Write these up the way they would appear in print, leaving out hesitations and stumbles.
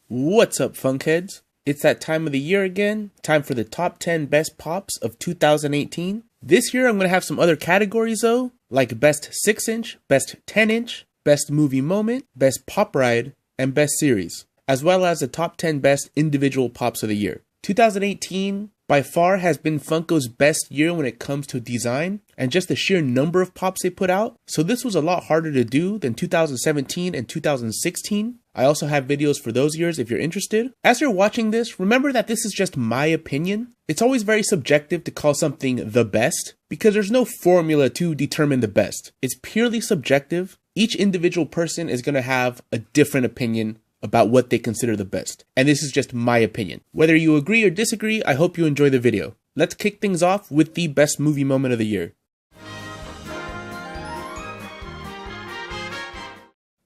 What's up, Funkheads? It's that time of the year again, time for the top 10 best pops of 2018. This year I'm going to have some other categories though, like best 6-inch, best 10-inch, best movie moment, best pop ride, and best series, as well as the top 10 best individual pops of the year. 2018 by far has been Funko's best year when it comes to design and just the sheer number of pops they put out, so this was a lot harder to do than 2017 and 2016. I also have videos for those years if you're interested. As you're watching this, remember that this is just my opinion. It's always very subjective to call something the best because there's no formula to determine the best. It's purely subjective. Each individual person is going to have a different opinion about what they consider the best. And this is just my opinion. Whether you agree or disagree, I hope you enjoy the video. Let's kick things off with the best movie moment of the year.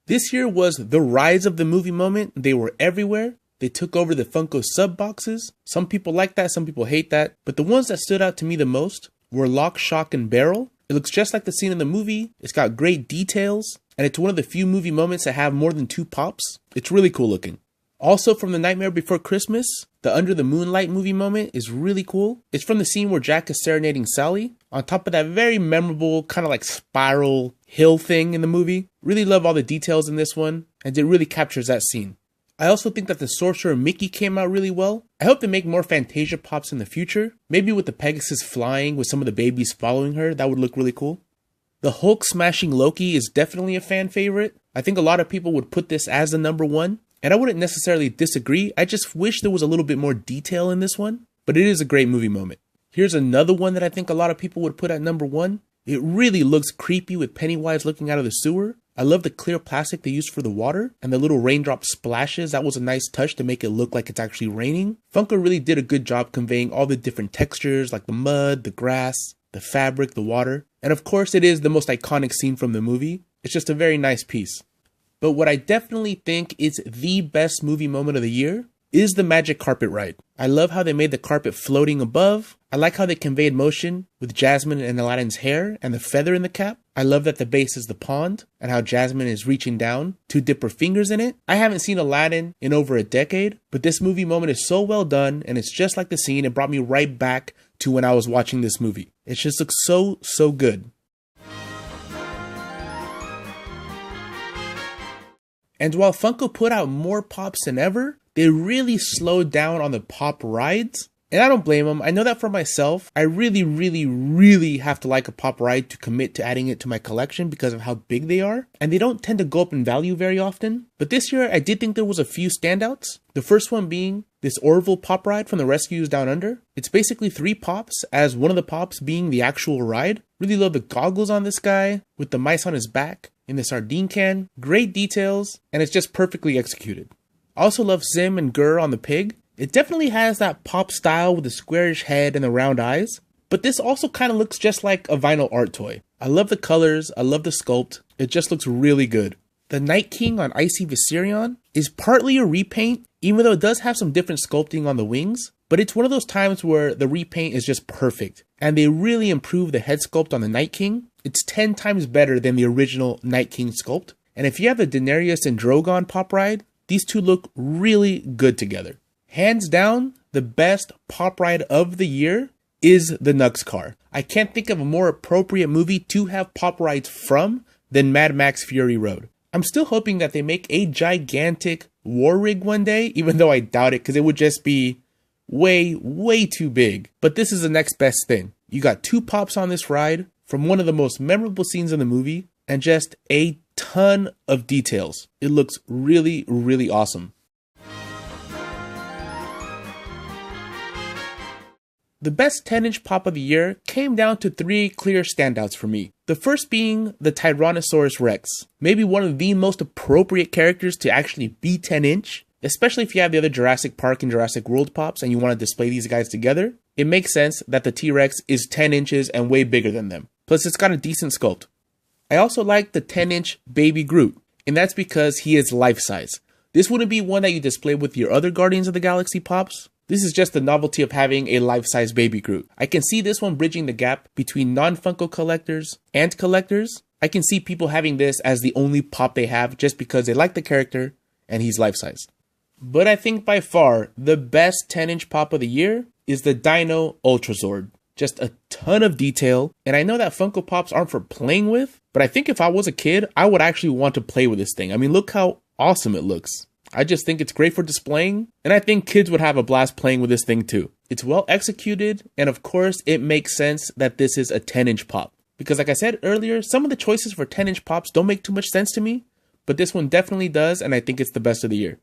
This year was the rise of the movie moment. They were everywhere. They took over the Funko sub boxes. Some people like that, some people hate that. But the ones that stood out to me the most were Lock, Shock, and Barrel. It looks just like the scene in the movie. It's got great details. And it's one of the few movie moments that have more than 2 pops. It's really cool looking. Also from The Nightmare Before Christmas, the Under the Moonlight movie moment is really cool. It's from the scene where Jack is serenading Sally, on top of that very memorable kind of like spiral hill thing in the movie. Really love all the details in this one, and it really captures that scene. I also think that the Sorcerer Mickey came out really well. I hope they make more Fantasia pops in the future. Maybe with the Pegasus flying with some of the babies following her, that would look really cool. The Hulk smashing Loki is definitely a fan favorite. I think a lot of people would put this as the number 1. And I wouldn't necessarily disagree, I just wish there was a little bit more detail in this one, but it is a great movie moment. Here's another one that I think a lot of people would put at number 1. It really looks creepy with Pennywise looking out of the sewer. I love the clear plastic they used for the water, and the little raindrop splashes. That was a nice touch to make it look like it's actually raining. Funko really did a good job conveying all the different textures like the mud, the grass, the fabric, the water. And of course it is the most iconic scene from the movie. It's just a very nice piece. But what I definitely think is the best movie moment of the year is the magic carpet ride. I love how they made the carpet floating above. I like how they conveyed motion with Jasmine and Aladdin's hair and the feather in the cap. I love that the base is the pond and how Jasmine is reaching down to dip her fingers in it. I haven't seen Aladdin in over a decade, but this movie moment is so well done and it's just like the scene. It brought me right back to when I was watching this movie. It just looks so good. And while Funko put out more pops than ever, they really slowed down on the pop rides. And I don't blame them. I know that for myself, I really have to like a pop ride to commit to adding it to my collection because of how big they are. And they don't tend to go up in value very often. But this year, I did think there was a few standouts. The first one being this Orville pop ride from the Rescues Down Under. It's basically 3 pops, as one of the pops being the actual ride. Really love the goggles on this guy, with the mice on his back, in the sardine can. Great details, and it's just perfectly executed. I also love Zim and Gur on the pig. It definitely has that pop style with the squarish head and the round eyes, but this also kind of looks just like a vinyl art toy. I love the colors, I love the sculpt, it just looks really good. The Night King on Icy Viserion is partly a repaint, even though it does have some different sculpting on the wings, but it's one of those times where the repaint is just perfect, and they really improve the head sculpt on the Night King. It's 10 times better than the original Night King sculpt, and if you have the Daenerys and Drogon pop ride, these two look really good together. Hands down, the best pop ride of the year is the Nux car. I can't think of a more appropriate movie to have pop rides from than Mad Max Fury Road. I'm still hoping that they make a gigantic war rig one day, even though I doubt it because it would just be way too big. But this is the next best thing. You got 2 pops on this ride from one of the most memorable scenes in the movie and just a ton of details. It looks really awesome. The best 10-inch pop of the year came down to 3 clear standouts for me. The first being the Tyrannosaurus Rex. Maybe one of the most appropriate characters to actually be 10-inch, especially if you have the other Jurassic Park and Jurassic World pops and you want to display these guys together. It makes sense that the T-Rex is 10 inches and way bigger than them. Plus it's got a decent sculpt. I also like the 10-inch Baby Groot, and that's because he is life-size. This wouldn't be one that you display with your other Guardians of the Galaxy pops. This is just the novelty of having a life-size Baby Groot. I can see this one bridging the gap between non-Funko collectors and collectors. I can see people having this as the only pop they have just because they like the character and he's life-sized. But I think by far the best 10-inch pop of the year is the Dino Ultrazord. Just a ton of detail, and I know that Funko Pops aren't for playing with, but I think if I was a kid, I would actually want to play with this thing. I mean, look how awesome it looks. I just think it's great for displaying, and I think kids would have a blast playing with this thing too. It's well executed, and of course, it makes sense that this is a 10-inch pop. Because like I said earlier, some of the choices for 10-inch pops don't make too much sense to me, but this one definitely does, and I think it's the best of the year.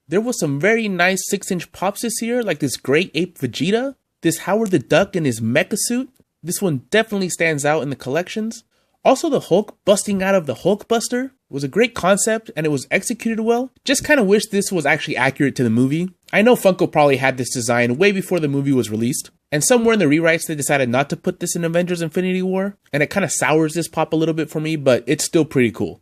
There was some very nice 6-inch pops this year, like this Great Ape Vegeta, this Howard the Duck in his mecha suit. This one definitely stands out in the collections. Also, the Hulk busting out of the Hulkbuster was a great concept and it was executed well. Just kind of wish this was actually accurate to the movie. I know Funko probably had this design way before the movie was released, and somewhere in the rewrites they decided not to put this in Avengers Infinity War, and it kind of sours this pop a little bit for me, but it's still pretty cool.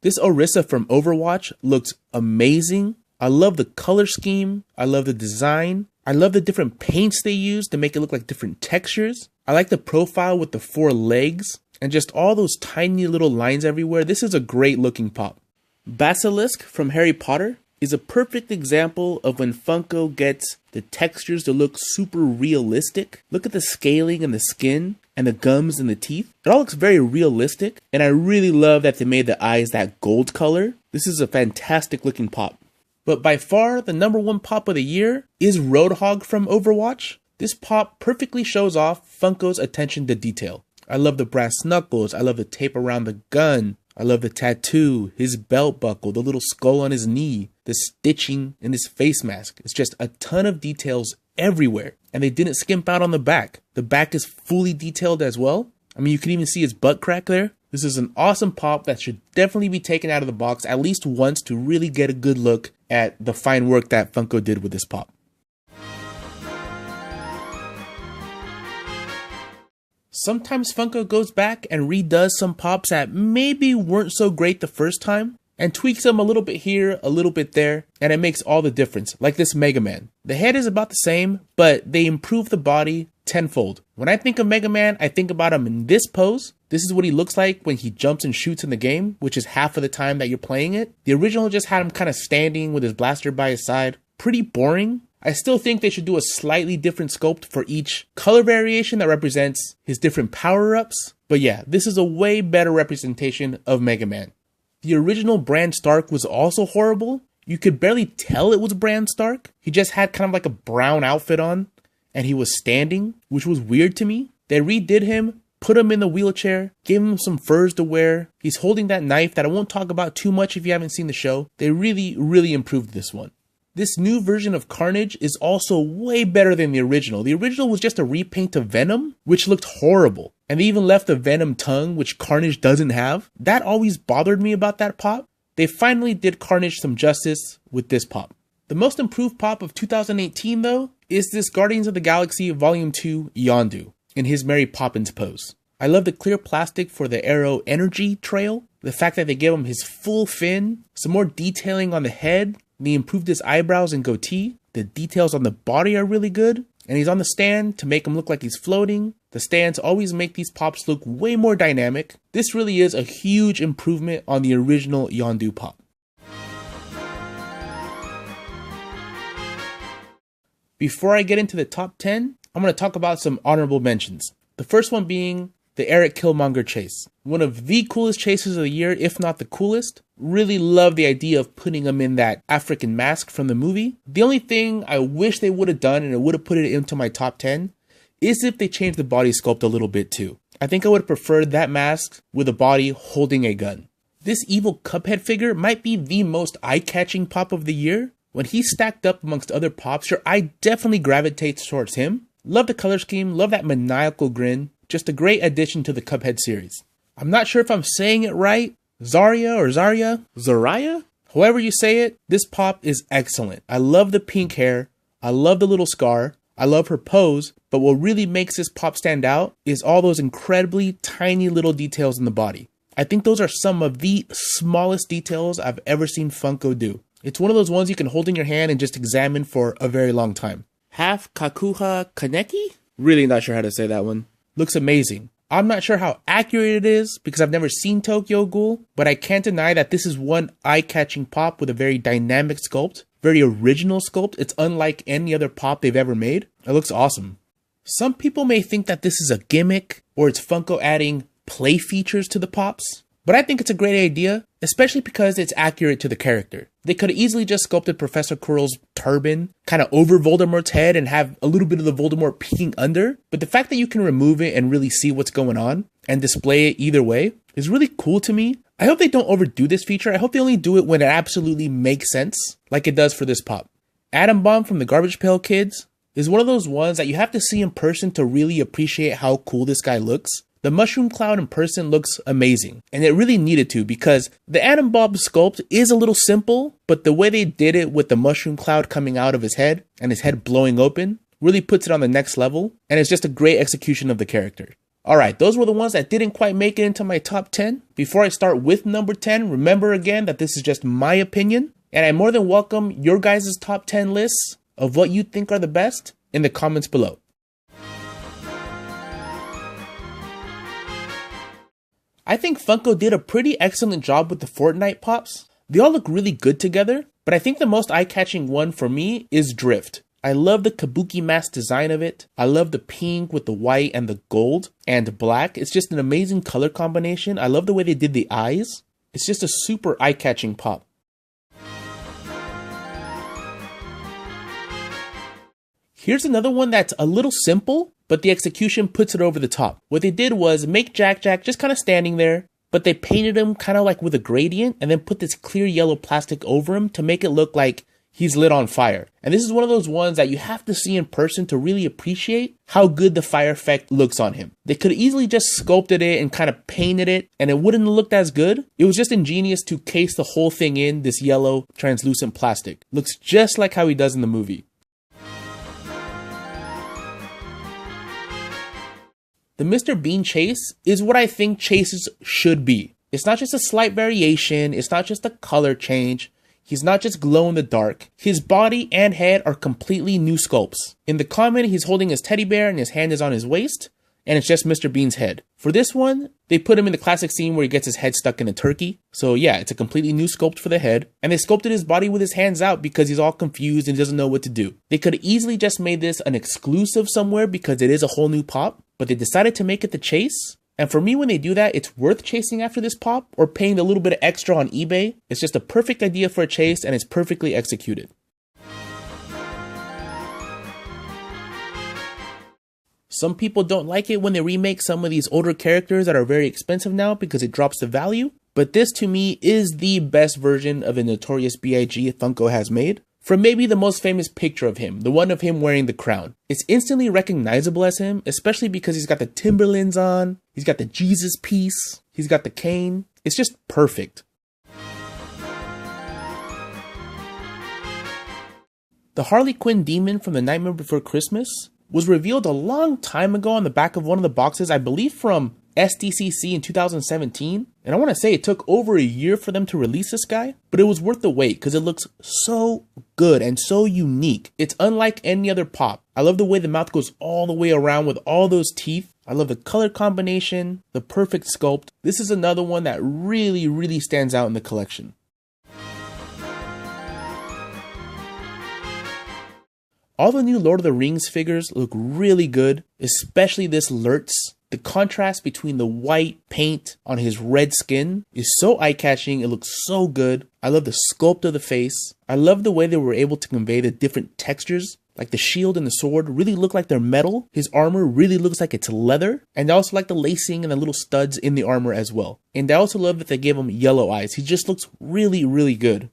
This Orisa from Overwatch looks amazing. I love the color scheme. I love the design. I love the different paints they use to make it look like different textures. I like the profile with the 4 legs and just all those tiny little lines everywhere. This is a great looking pop. Basilisk from Harry Potter is a perfect example of when Funko gets the textures to look super realistic. Look at the scaling and the skin and the gums and the teeth. It all looks very realistic, and I really love that they made the eyes that gold color. This is a fantastic looking pop. But by far, the #1 pop of the year is Roadhog from Overwatch. This pop perfectly shows off Funko's attention to detail. I love the brass knuckles, I love the tape around the gun, I love the tattoo, his belt buckle, the little skull on his knee, the stitching in his face mask. It's just a ton of details everywhere, and they didn't skimp out on the back. The back is fully detailed as well. I mean, you can even see his butt crack there. This is an awesome pop that should definitely be taken out of the box at least once to really get a good look at the fine work that Funko did with this pop. Sometimes Funko goes back and redoes some pops that maybe weren't so great the first time and tweaks them a little bit here, a little bit there, and it makes all the difference, like this Mega Man. The head is about the same, but they improve the body tenfold. When I think of Mega Man, I think about him in this pose. This is what he looks like when he jumps and shoots in the game, which is half of the time that you're playing it. The original just had him kind of standing with his blaster by his side. Pretty boring. I still think they should do a slightly different sculpt for each color variation that represents his different power-ups. But yeah, this is a way better representation of Mega Man. The original Bran Stark was also horrible. You could barely tell it was Bran Stark. He just had kind of like a brown outfit on, and he was standing, which was weird to me. They redid him, put him in the wheelchair, gave him some furs to wear. He's holding that knife that I won't talk about too much if you haven't seen the show. They really improved this one. This new version of Carnage is also way better than the original. The original was just a repaint of Venom, which looked horrible. And they even left the Venom tongue, which Carnage doesn't have. That always bothered me about that pop. They finally did Carnage some justice with this pop. The most improved pop of 2018 though, is this Guardians of the Galaxy Volume 2 Yondu in his Mary Poppins pose. I love the clear plastic for the Arrow energy trail, the fact that they gave him his full fin, some more detailing on the head, they improved his eyebrows and goatee, the details on the body are really good, and he's on the stand to make him look like he's floating. The stands always make these pops look way more dynamic. This really is a huge improvement on the original Yondu pop. Before I get into the top 10, I'm going to talk about some honorable mentions. The first one being the Eric Killmonger chase. One of the coolest chases of the year, if not the coolest. Really love the idea of putting him in that African mask from the movie. The only thing I wish they would have done, and it would have put it into my top 10, is if they changed the body sculpt a little bit too. I think I would have preferred that mask with a body holding a gun. This evil Cuphead figure might be the most eye-catching pop of the year. When he's stacked up amongst other pops, your eye definitely gravitates towards him. Love the color scheme, love that maniacal grin. Just a great addition to the Cuphead series. I'm not sure if I'm saying it right. Zarya? However you say it, this pop is excellent. I love the pink hair. I love the little scar. I love her pose. But what really makes this pop stand out is all those incredibly tiny little details in the body. I think those are some of the smallest details I've ever seen Funko do. It's one of those ones you can hold in your hand and just examine for a very long time. Half Kakuha Kaneki? Really not sure how to say that one. Looks amazing. I'm not sure how accurate it is because I've never seen Tokyo Ghoul, but I can't deny that this is one eye-catching pop with a very dynamic sculpt, very original sculpt. It's unlike any other pop they've ever made. It looks awesome. Some people may think that this is a gimmick or it's Funko adding play features to the pops, but I think it's a great idea, especially because it's accurate to the character. They could have easily just sculpted Professor Quirrell's turban kind of over Voldemort's head and have a little bit of the Voldemort peeking under, but the fact that you can remove it and really see what's going on and display it either way is really cool to me. I hope they don't overdo this feature. I hope they only do it when it absolutely makes sense, like it does for this pop. Atom Bomb from the Garbage Pail Kids is one of those ones that you have to see in person to really appreciate how cool this guy looks. The mushroom cloud in person looks amazing, and it really needed to because the Atom Bomb sculpt is a little simple, but the way they did it with the mushroom cloud coming out of his head and his head blowing open really puts it on the next level, and it's just a great execution of the character. Alright, those were the ones that didn't quite make it into my top 10. Before I start with number 10, remember again that this is just my opinion, and I more than welcome your guys' top 10 lists of what you think are the best in the comments below. I think Funko did a pretty excellent job with the Fortnite pops. They all look really good together, but I think the most eye-catching one for me is Drift. I love the kabuki mask design of it. I love the pink with the white and the gold and black. It's just an amazing color combination. I love the way they did the eyes. It's just a super eye-catching pop. Here's another one that's a little simple, but the execution puts it over the top. What they did was make Jack Jack just kind of standing there, but they painted him kind of like with a gradient and then put this clear yellow plastic over him to make it look like he's lit on fire. And this is one of those ones that you have to see in person to really appreciate how good the fire effect looks on him. They could have easily just sculpted it and kind of painted it and it wouldn't have looked as good. It was just ingenious to case the whole thing in this yellow translucent plastic. Looks just like how he does in the movie. The Mr. Bean chase is what I think chases should be. It's not just a slight variation, it's not just a color change, he's not just glow in the dark. His body and head are completely new sculpts. In the comic, he's holding his teddy bear and his hand is on his waist, and it's just Mr. Bean's head. For this one, they put him in the classic scene where he gets his head stuck in a turkey. So yeah, it's a completely new sculpt for the head, and they sculpted his body with his hands out because he's all confused and doesn't know what to do. They could have easily just made this an exclusive somewhere because it is a whole new pop, but they decided to make it the chase. And for me, when they do that, it's worth chasing after this pop or paying a little bit of extra on eBay. It's just a perfect idea for a chase and it's perfectly executed. Some people don't like it when they remake some of these older characters that are very expensive now because it drops the value. But this to me is the best version of a Notorious B.I.G. Funko has made. From maybe the most famous picture of him, the one of him wearing the crown. It's instantly recognizable as him, especially because he's got the Timberlands on, he's got the Jesus piece, he's got the cane. It's just perfect. The Harlequin Demon from The Nightmare Before Christmas was revealed a long time ago on the back of one of the boxes, I believe from SDCC in 2017, and I want to say it took over a year for them to release this guy, but it was worth the wait because it looks so good and so unique. It's unlike any other pop. I love the way the mouth goes all the way around with all those teeth. I love the color combination, the perfect sculpt. This is another one that really stands out in the collection. All the new Lord of the Rings figures look really good, especially this Lurtz. The contrast between the white paint on his red skin is so eye-catching. It looks so good. I love the sculpt of the face. I love the way they were able to convey the different textures. Like the shield and the sword really look like they're metal. His armor really looks like it's leather. And I also like the lacing and the little studs in the armor as well. And I also love that they gave him yellow eyes. He just looks really good.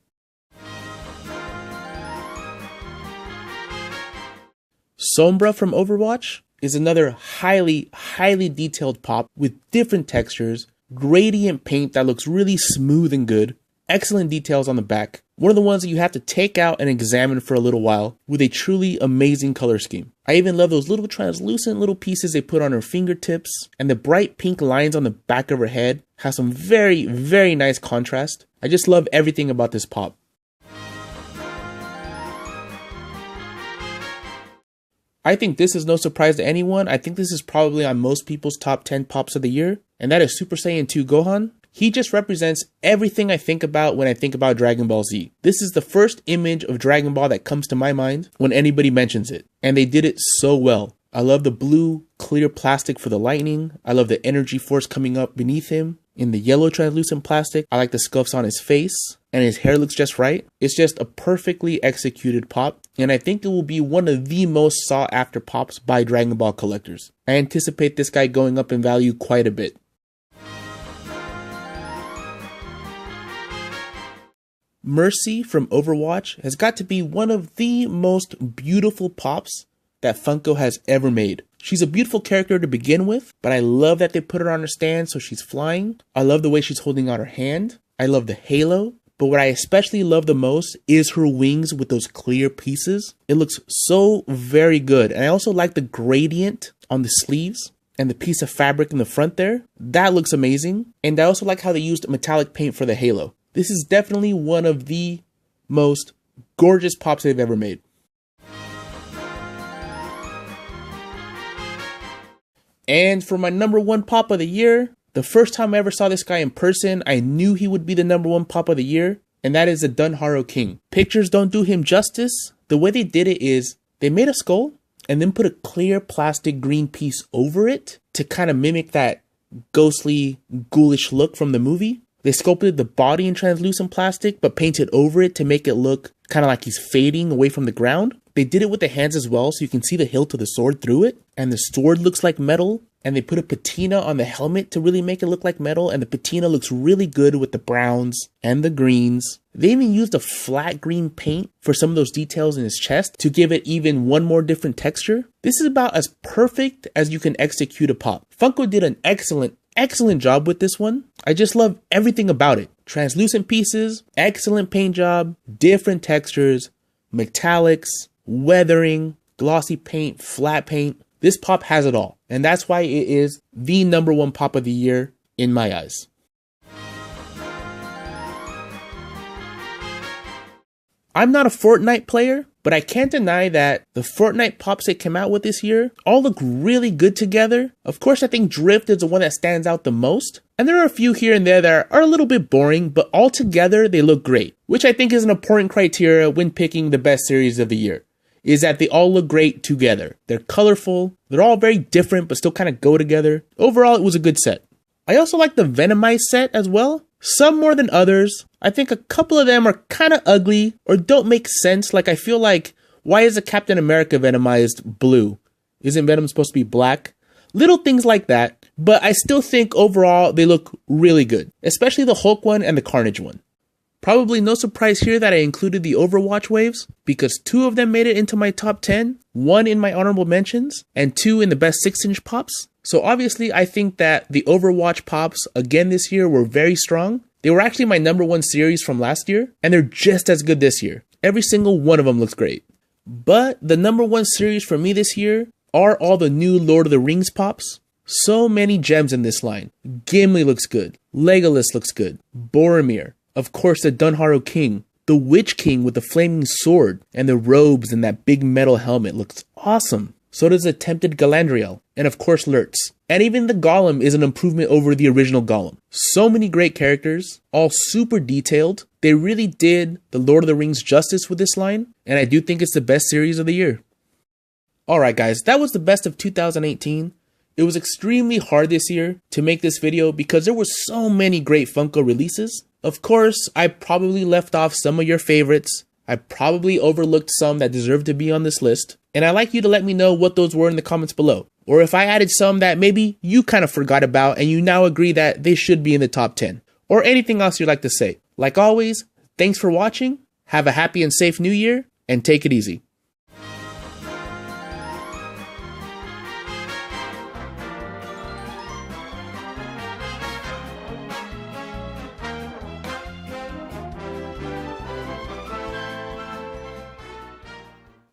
Sombra from Overwatch is another highly detailed pop with different textures, gradient paint that looks really smooth and good, excellent details on the back. One of the ones that you have to take out and examine for a little while with a truly amazing color scheme. I even love those little translucent little pieces they put on her fingertips, and the bright pink lines on the back of her head have some very nice contrast. I just love everything about this pop. I think this is no surprise to anyone. I think this is probably on most people's top 10 pops of the year, and that is Super Saiyan 2 Gohan. He just represents everything I think about when I think about Dragon Ball Z. This is the first image of Dragon Ball that comes to my mind when anybody mentions it, and they did it so well. I love the blue, clear plastic for the lightning. I love the energy force coming up beneath him. In the yellow translucent plastic, I like the scuffs on his face, and his hair looks just right. It's just a perfectly executed pop, and I think it will be one of the most sought after pops by Dragon Ball collectors. I anticipate this guy going up in value quite a bit. Mercy from Overwatch has got to be one of the most beautiful pops that Funko has ever made. She's a beautiful character to begin with, but I love that they put her on her stand so she's flying. I love the way she's holding out her hand. I love the halo, but what I especially love the most is her wings with those clear pieces. It looks so very good. And I also like the gradient on the sleeves and the piece of fabric in the front there. That looks amazing. And I also like how they used metallic paint for the halo. This is definitely one of the most gorgeous pops they've ever made. And for my number one pop of the year, the first time I ever saw this guy in person, I knew he would be the number one pop of the year, and that is the Dunharo King. Pictures don't do him justice. The way they did it is they made a skull and then put a clear plastic green piece over it to kind of mimic that ghostly, ghoulish look from the movie. They sculpted the body in translucent plastic, but painted over it to make it look kind of like he's fading away from the ground. They did it with the hands as well, so you can see the hilt of the sword through it. And the sword looks like metal. And they put a patina on the helmet to really make it look like metal. And the patina looks really good with the browns and the greens. They even used a flat green paint for some of those details in his chest to give it even one more different texture. This is about as perfect as you can execute a pop. Funko did an excellent job with this one. I just love everything about it. Translucent pieces, excellent paint job, different textures, metallics, weathering, glossy paint, flat paint. This pop has it all. And that's why it is the number one pop of the year in my eyes. I'm not a Fortnite player, but I can't deny that the Fortnite pops they came out with this year all look really good together. Of course, I think Drift is the one that stands out the most. And there are a few here and there that are a little bit boring, but all together they look great, which I think is an important criteria when picking the best series of the year, is that they all look great together. They're colorful, they're all very different, but still kind of go together. Overall, it was a good set. I also like the Venomized set as well. Some more than others. I think a couple of them are kind of ugly or don't make sense. Like, I feel like, why is a Captain America Venomized blue? Isn't Venom supposed to be black? Little things like that, but I still think overall they look really good, especially the Hulk one and the Carnage one. Probably no surprise here that I included the Overwatch waves, because 2 of them made it into my top 10, 1 in my honorable mentions, and 2 in the best 6-inch pops. So obviously I think that the Overwatch pops again this year were very strong. They were actually my number 1 series from last year, and they're just as good this year. Every single one of them looks great. But the number 1 series for me this year are all the new Lord of the Rings pops. So many gems in this line. Gimli looks good. Legolas looks good. Boromir. Of course, the Dunharo King, the Witch King with the flaming sword and the robes and that big metal helmet looks awesome. So does the Tempted Galadriel, and of course Lurtz. And even the Gollum is an improvement over the original Gollum. So many great characters, all super detailed. They really did the Lord of the Rings justice with this line, and I do think it's the best series of the year. Alright guys, that was the best of 2018. It was extremely hard this year to make this video because there were so many great Funko releases. Of course, I probably left off some of your favorites. I probably overlooked some that deserve to be on this list. And I'd like you to let me know what those were in the comments below. Or if I added some that maybe you kind of forgot about and you now agree that they should be in the top 10. Or anything else you'd like to say. Like always, thanks for watching. Have a happy and safe new year, and take it easy.